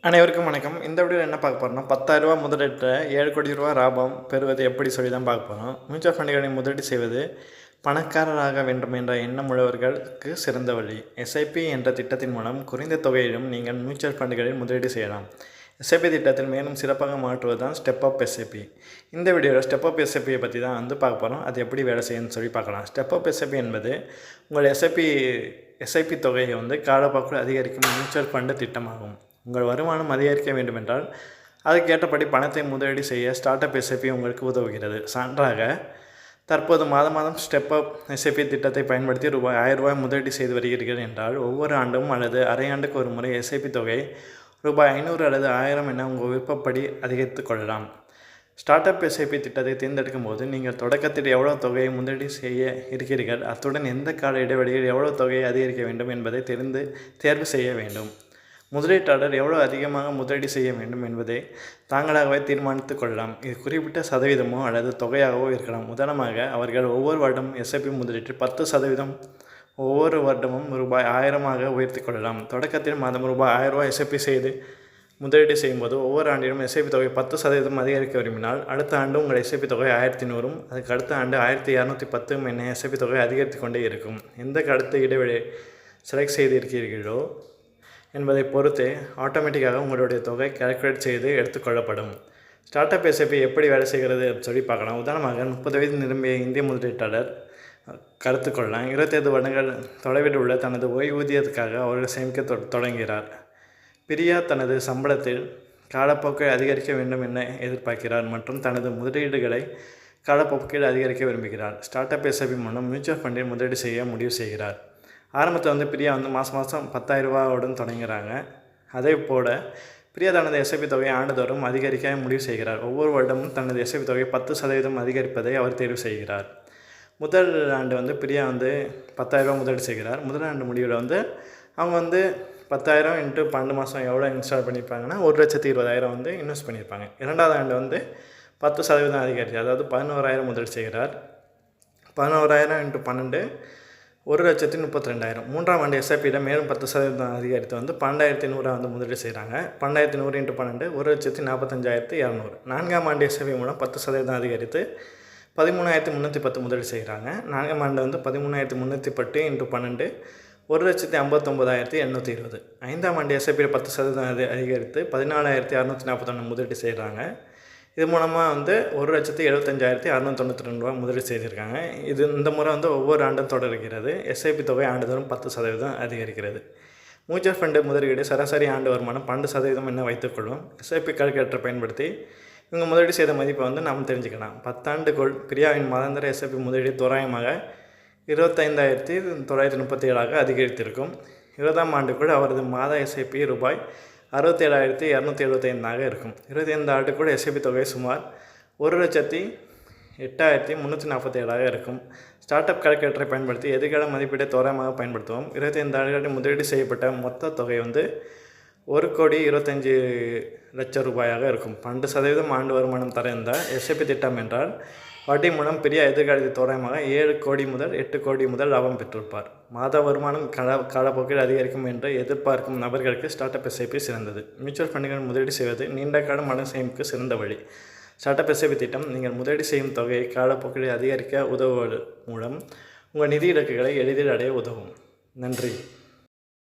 அனைவருக்கும் வணக்கம். இந்த வீடியோவில் என்ன பார்க்க போகிறோம்னா, ரூ. 10,000 முதலீட்ட ரூ. 7,00,00,000 லாபம் பெறுவது எப்படி சொல்லி தான் பார்க்க போகிறோம். மியூச்சுவல் ஃபண்டுகளில் முதலீடு செய்வது பணக்காரராக வேண்டும் என்ற எண்ணம் உள்ளவர்களுக்கு சிறந்த வழி. எஸ்ஐபி என்ற திட்டத்தின் மூலம் குறைந்த தொகையிலும் நீங்கள் மியூச்சுவல் ஃபண்டுகளில் முதலீடு செய்யலாம். எஸ்ஐபி திட்டத்தில் மேலும் சிறப்பாக மாற்றுவது தான் ஸ்டெப் அப் எஸ்ஐபி. இந்த வீடியோவில் ஸ்டெப் அப் எஸ்ஐபியை பற்றி தான் பார்க்க போகிறோம். அது எப்படி வேலை செய்யணும்னு சொல்லி பார்க்கலாம். ஸ்டெப் அப் எஸ்ஐபி என்பது உங்கள் எஸ்ஐபி தொகையை காலப்போக்கில் அதிகரிக்கும் மியூச்சுவல் ஃபண்டு திட்டமாகும். உங்கள் வருமானம் அதிகரிக்க வேண்டுமென்றால் அதுக்கேற்றபடி பணத்தை முதலீடு செய்ய ஸ்டார்ட் அப் எஸ்ஐபி உங்களுக்கு உதவுகிறது. சான்றாக தற்போது மாதம் ஸ்டெப் அப் எஸ்ஐபி திட்டத்தை பயன்படுத்தி ரூபாய் 1000 முதலீடு செய்து வருகிறீர்கள் என்றால் ஒவ்வொரு ஆண்டும் அல்லது அரை ஆண்டுக்கு ஒரு முறை எஸ்ஐபி தொகை ரூபாய் 500 அல்லது 1000 என உங்கள் விருப்பப்படி அதிகரித்து கொள்ளலாம். ஸ்டார்ட் அப் எஸ்ஐபி திட்டத்தை தேர்ந்தெடுக்கும் போது நீங்கள் தொடக்கத்தில் எவ்வளோ தொகையை முதலீடு செய்ய இருக்கிறீர்கள், அத்துடன் எந்த கால இடைவெளியில் எவ்வளோ தொகையை அதிகரிக்க வேண்டும் என்பதை தேர்வு செய்ய வேண்டும். முதலீட்டாளர் எவ்வளோ அதிகமாக முதலீடு செய்ய வேண்டும் என்பதை தாங்களாகவே தீர்மானித்து கொள்ளலாம். இது குறிப்பிட்ட சதவீதமோ அல்லது தொகையாகவோ இருக்கலாம். உதாரணமாக, அவர்கள் ஒவ்வொரு வருடமும் எஸ்ஐபி முதலீட்டில் 10% ஒவ்வொரு வருடமும் ரூபாய் 1000 உயர்த்தி கொள்ளலாம். தொடக்கத்தில் மாதம் ரூபாய் 1000 எஸ்ஐபி செய்து முதலீடு செய்யும்போது ஒவ்வொரு ஆண்டிலும் எஸ்ஐபி தொகை 10% அதிகரிக்க விரும்பினால் அடுத்த ஆண்டு உங்கள் எஸ்ஐபி தொகை 1100 அதுக்கு அடுத்த ஆண்டு 1210 என எஸ்ஐபி தொகை அதிகரித்து கொண்டே இருக்கும். எந்த அடுத்த இடைவெளி செலக்ட் செய்து இருக்கிறீர்களோ என்பதை பொறுத்து ஆட்டோமேட்டிக்காக உங்களுடைய தொகை கால்குலேட் செய்து எடுத்துக்கொள்ளப்படும். ஸ்டார்ட் அப் எஸ்ஐபி எப்படி வேலை செய்கிறது சொல்லி பார்க்கலாம். உதாரணமாக 30 வயது நிரம்பிய இந்திய முதலீட்டாளர் கருத்து கொள்ளலாம். 25 வருடங்கள் தொலைவில் உள்ள தனது ஓய்வூதியத்துக்காக அவர்கள் சேமிக்க தொடங்குகிறார். பிரியா தனது சம்பளத்தில் காலப்போக்கை அதிகரிக்க வேண்டும் என எதிர்பார்க்கிறார் மற்றும் தனது முதலீடுகளை காலப்போக்கில் அதிகரிக்க விரும்புகிறார். ஸ்டார்ட் அப் எஸ்ஐபி மூலம் மியூச்சுவல் ஃபண்டில் முதலீடு செய்ய முடிவு செய்கிறார். ஆரம்பத்தில் பிரியா மாதம் 10,000 தொடங்குகிறாங்க. அதே போல் பிரியா தனது எஸ்ஐபி தொகையை ஆண்டுதோறும் அதிகரிக்க முடிவு செய்கிறார். ஒவ்வொரு வருடமும் தனது எஸ்ஐபி தொகையை 10% அதிகரிப்பதை அவர் தேர்வு செய்கிறார். முதல் ஆண்டு பிரியா 10,000 முதலீடு செய்கிறார். முதல் ஆண்டு முடிவில் அவங்க 10,000 × 12 மாதம் எவ்வளோ இன்ஸ்டால் பண்ணியிருப்பாங்கன்னா 1,20,000 இன்வெஸ்ட் பண்ணியிருப்பாங்க. இரண்டாவது ஆண்டு 10% அதிகரிச்சு, அதாவது 11,000 முதலீடு செய்கிறார். 11,000 × 12 1,32,000. மூன்றாம் ஆண்டு எஸ்ஐபியில் மேலும் 10% அதிகரித்து 12,100 முதலீடு செய்கிறாங்க. 12,100 × 12 1,45,200. நான்காம் ஆண்டு எஸ்ஐபி மூலம் 10% அதிகரித்து 13,310 முதலீடு செய்கிறாங்க. நான்காம் ஆண்டு 13,310 × 12 1,59,820. ஐந்தாம் ஆண்டு எஸ்ஐபியில் 10% அதிகரித்து 14,641 முதலீடு செய்கிறாங்க. இது மூலமாக 1,75,692 முதலீடு செய்திருக்காங்க. இந்த முறை ஒவ்வொரு ஆண்டும் தொடர்கிறது. எஸ்ஐபி தொகை ஆண்டுதோறும் 10% அதிகரிக்கிறது. மியூச்சுவல் ஃபண்டு முதலீடு சராசரி ஆண்டு வருமானம் 12% என வைத்துக்கொள்ளும். எஸ்ஐபி கால்குலேட்டரை பயன்படுத்தி இவங்க முதலீடு செய்த மதிப்பை நாம் தெரிஞ்சுக்கலாம். 10 ஆண்டுக்குள் பிரியாவின் மாதாந்திர எஸ்ஐபி முதலீடு தோராயமாக 25,937 அதிகரித்திருக்கும். 20ஆம் ஆண்டுக்குள் அவரது மாத எஸ்ஐபி ரூபாய் 67,275 இருக்கும். 25 ஆண்டுக்குள் எஸ்ஐபி தொகை சுமார் 1,08,347 இருக்கும். ஸ்டார்ட் அப் கால்குலேட்டரை பயன்படுத்தி எதிர்கால மதிப்பீட்டை தோராயமாக பயன்படுத்துவோம். 25 ஆண்டுகளில் முதலீடு செய்யப்பட்ட மொத்த தொகை 1,25,00,000 ரூபாயாக இருக்கும். 12% ஆண்டு வருமானம் தர இந்த எஸ்ஐபி திட்டம் என்றால் வட்டி மூலம் பிரியா எதிர்காலத்தில் தோராயமாக 7 கோடி முதல் 8 கோடி முதல் லாபம் பெற்றிருப்பார். மாத வருமானம் காலப்போக்கில் அதிகரிக்கும் என்று எதிர்பார்க்கும் நபர்களுக்கு ஸ்டார்ட் அப் எஸ்ஐபி சிறந்தது. மியூச்சுவல் ஃபண்டுகளில் முதலீடு செய்வது நீண்ட கால மன சேமிப்புக்கு சிறந்த வழி. ஸ்டார்ட் அப் எஸ்ஐபி திட்டம் நீங்கள் முதலீடு செய்யும் தொகையை காலப்போக்கில் அதிகரிக்க உதவுவது மூலம் உங்கள் நிதி இலக்குகளை எளிதில் அடைய உதவும். நன்றி.